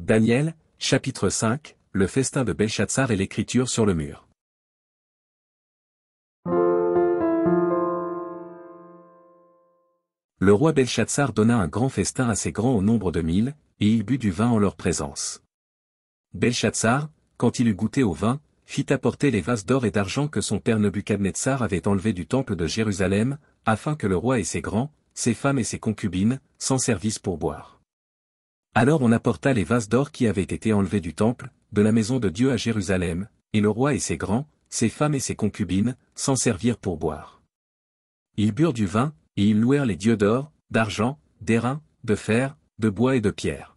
Daniel, chapitre 5, le festin de Belshazzar et l'écriture sur le mur. Le roi Belshazzar donna un grand festin assez grand au nombre de 1000, et il but du vin en leur présence. Belshazzar, quand il eut goûté au vin, fit apporter les vases d'or et d'argent que son père Nebuchadnezzar avait enlevés du temple de Jérusalem, afin que le roi et ses grands, ses femmes et ses concubines, s'en servissent pour boire. Alors on apporta les vases d'or qui avaient été enlevés du temple, de la maison de Dieu à Jérusalem, et le roi et ses grands, ses femmes et ses concubines, s'en servirent pour boire. Ils burent du vin, et ils louèrent les dieux d'or, d'argent, d'airain, de fer, de bois et de pierre.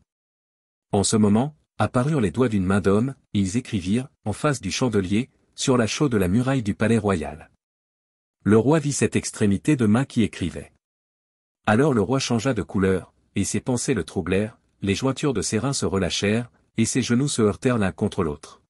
En ce moment, apparurent les doigts d'une main d'homme, et ils écrivirent, en face du chandelier, sur la chaux de la muraille du palais royal. Le roi vit cette extrémité de main qui écrivait. Alors le roi changea de couleur, et ses pensées le troublèrent, les jointures de ses reins se relâchèrent, et ses genoux se heurtèrent l'un contre l'autre.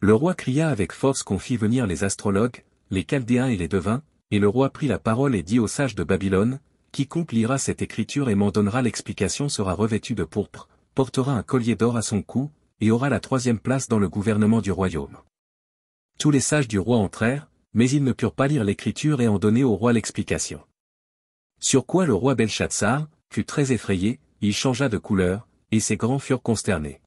Le roi cria avec force qu'on fit venir les astrologues, les chaldéens et les devins, et le roi prit la parole et dit aux sages de Babylone, quiconque lira cette écriture et m'en donnera l'explication sera revêtu de pourpre, portera un collier d'or à son cou, et aura la 3e place dans le gouvernement du royaume. Tous les sages du roi entrèrent, mais ils ne purent pas lire l'écriture et en donner au roi l'explication. Sur quoi le roi Belshazzar fut très effrayé, il changea de couleur, et ses grands furent consternés.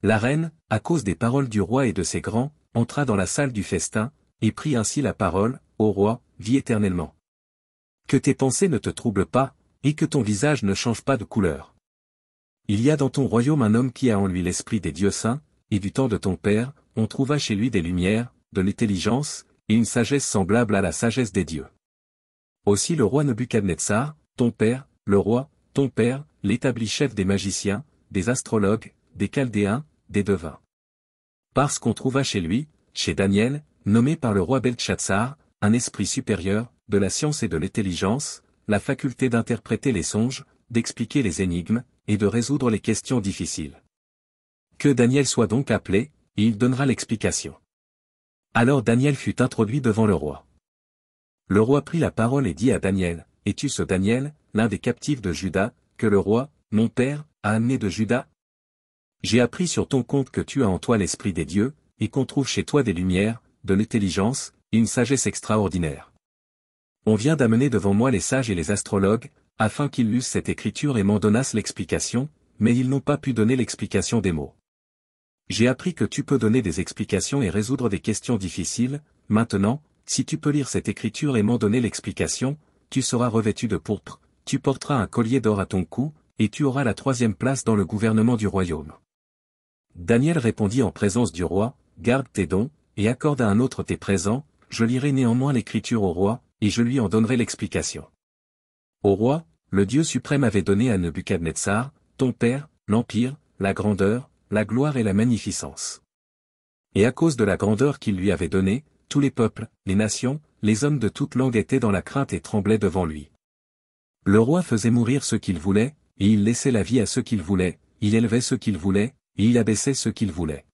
La reine, à cause des paroles du roi et de ses grands, entra dans la salle du festin, et prit ainsi la parole, ô roi, vis éternellement. Que tes pensées ne te troublent pas, et que ton visage ne change pas de couleur. Il y a dans ton royaume un homme qui a en lui l'esprit des dieux saints, et du temps de ton père, on trouva chez lui des lumières, de l'intelligence, et une sagesse semblable à la sagesse des dieux. Aussi le roi Nebuchadnezzar, ton père, le roi, ton père, l'établi chef des magiciens, des astrologues, des chaldéens, des devins. Parce qu'on trouva chez lui, chez Daniel, nommé par le roi Belshazzar, un esprit supérieur, de la science et de l'intelligence, la faculté d'interpréter les songes, d'expliquer les énigmes, et de résoudre les questions difficiles. Que Daniel soit donc appelé, et il donnera l'explication. Alors Daniel fut introduit devant le roi. Le roi prit la parole et dit à Daniel, es-tu ce Daniel, l'un des captifs de Juda, que le roi, mon père, a amené de Juda? J'ai appris sur ton compte que tu as en toi l'esprit des dieux, et qu'on trouve chez toi des lumières, de l'intelligence, et une sagesse extraordinaire. On vient d'amener devant moi les sages et les astrologues, afin qu'ils lussent cette écriture et m'en donnassent l'explication, mais ils n'ont pas pu donner l'explication des mots. J'ai appris que tu peux donner des explications et résoudre des questions difficiles, maintenant, si tu peux lire cette écriture et m'en donner l'explication, tu seras revêtu de pourpre, tu porteras un collier d'or à ton cou, et tu auras la 3e place dans le gouvernement du royaume. Daniel répondit en présence du roi, garde tes dons, et accorde à un autre tes présents, je lirai néanmoins l'écriture au roi, et je lui en donnerai l'explication. Au roi, le Dieu suprême avait donné à Nebuchadnezzar, ton père, l'empire, la grandeur, la gloire et la magnificence. Et à cause de la grandeur qu'il lui avait donnée, tous les peuples, les nations, les hommes de toute langue étaient dans la crainte et tremblaient devant lui. Le roi faisait mourir ceux qu'il voulait, et il laissait la vie à ceux qu'il voulait, il élevait ceux qu'il voulait, et il abaissait ceux qu'il voulait.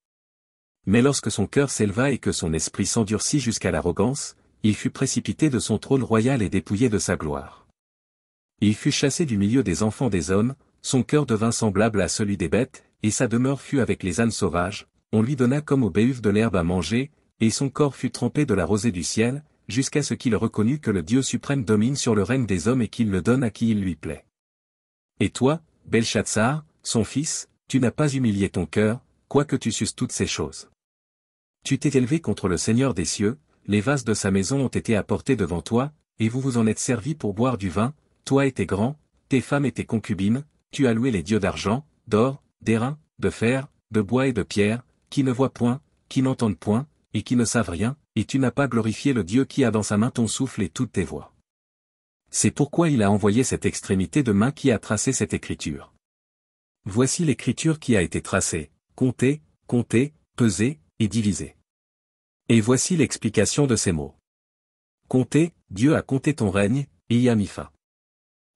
Mais lorsque son cœur s'éleva et que son esprit s'endurcit jusqu'à l'arrogance, il fut précipité de son trône royal et dépouillé de sa gloire. Il fut chassé du milieu des enfants des hommes, son cœur devint semblable à celui des bêtes, et sa demeure fut avec les ânes sauvages, on lui donna comme aux béhuves de l'herbe à manger, et son corps fut trempé de la rosée du ciel, jusqu'à ce qu'il reconnût que le Dieu suprême domine sur le règne des hommes et qu'il le donne à qui il lui plaît. Et toi, Belshazzar, son fils, tu n'as pas humilié ton cœur, quoique tu susses toutes ces choses. Tu t'es élevé contre le Seigneur des cieux, les vases de sa maison ont été apportés devant toi, et vous vous en êtes servis pour boire du vin, toi et tes grands, tes femmes et tes concubines, tu as loué les dieux d'argent, d'or, d'airain, de fer, de bois et de pierre, qui ne voient point, qui n'entendent point, et qui ne savent rien, et tu n'as pas glorifié le Dieu qui a dans sa main ton souffle et toutes tes voies. C'est pourquoi il a envoyé cette extrémité de main qui a tracé cette écriture. Voici l'écriture qui a été tracée, comptée, pesée, et divisée. Et voici l'explication de ces mots. Comptée, Dieu a compté ton règne, et y a mis fin.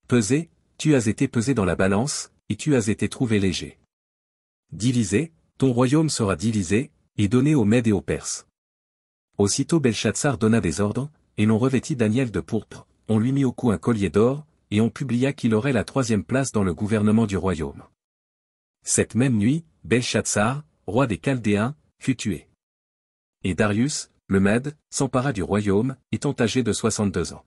Pesée, tu as été pesé dans la balance, et tu as été trouvé léger. Divisé, ton royaume sera divisé, et donné aux Mèdes et aux Perses. Aussitôt Belshazzar donna des ordres, et l'on revêtit Daniel de pourpre, on lui mit au cou un collier d'or, et on publia qu'il aurait la 3e place dans le gouvernement du royaume. Cette même nuit, Belshazzar, roi des Chaldéens, fut tué. Et Darius, le Mède, s'empara du royaume, étant âgé de 62 ans.